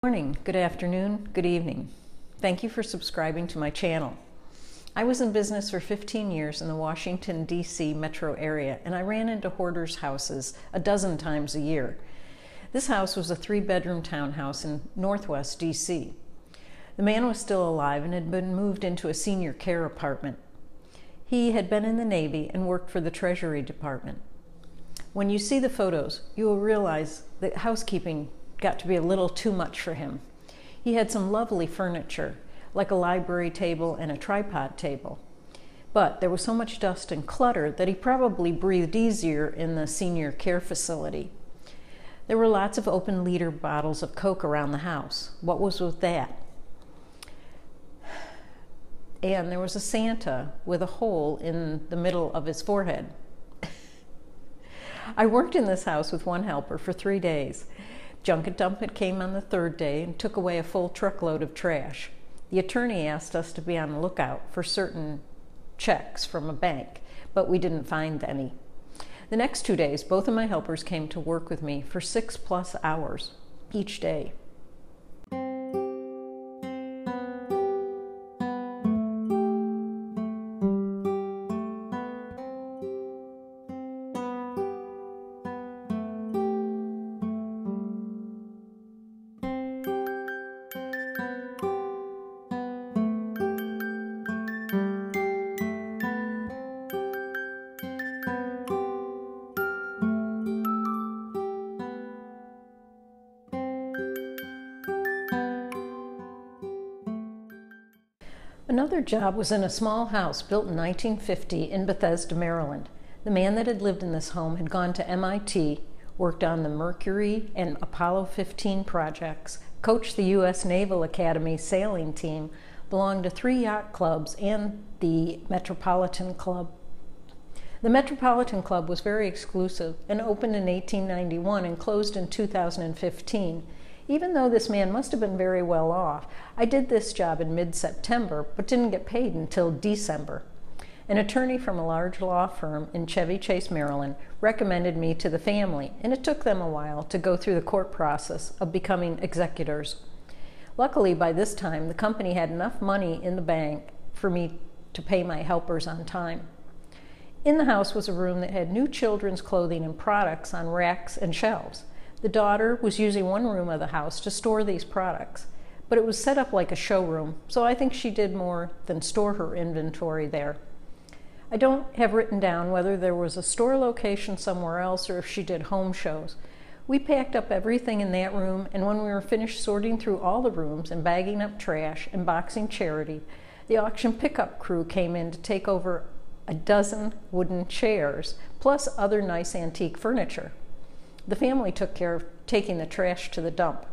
Good morning, good afternoon, good evening. Thank you for subscribing to my channel. I was in business for 15 years in the Washington, D.C. metro area, and I ran into hoarders' houses a dozen times a year. This house was a 3-bedroom townhouse in Northwest D.C. The man was still alive and had been moved into a senior care apartment. He had been in the Navy and worked for the Treasury Department. When you see the photos, you will realize that housekeeping got to be a little too much for him. He had some lovely furniture, like a library table and a tripod table. But there was so much dust and clutter that he probably breathed easier in the senior care facility. There were lots of open liter bottles of Coke around the house. What was with that? And there was a Santa with a hole in the middle of his forehead. I worked in this house with one helper for 3 days. Junket Dumpet came on the 3rd day and took away a full truckload of trash. The attorney asked us to be on the lookout for certain checks from a bank, but we didn't find any. The next 2 days, both of my helpers came to work with me for 6+ hours each day. Another job was in a small house built in 1950 in Bethesda, Maryland. The man that had lived in this home had gone to MIT, worked on the Mercury and Apollo 15 projects, coached the U.S. Naval Academy sailing team, belonged to 3 yacht clubs and the Metropolitan Club. The Metropolitan Club was very exclusive and opened in 1891 and closed in 2015. Even though this man must have been very well off, I did this job in mid-September, but didn't get paid until December. An attorney from a large law firm in Chevy Chase, Maryland, recommended me to the family, and it took them a while to go through the court process of becoming executors. Luckily, by this time, the company had enough money in the bank for me to pay my helpers on time. In the house was a room that had new children's clothing and products on racks and shelves. The daughter was using one room of the house to store these products, but it was set up like a showroom, so I think she did more than store her inventory there. I don't have written down whether there was a store location somewhere else or if she did home shows. We packed up everything in that room, and when we were finished sorting through all the rooms and bagging up trash and boxing charity, the auction pickup crew came in to take over a dozen wooden chairs, plus other nice antique furniture. The family took care of taking the trash to the dump.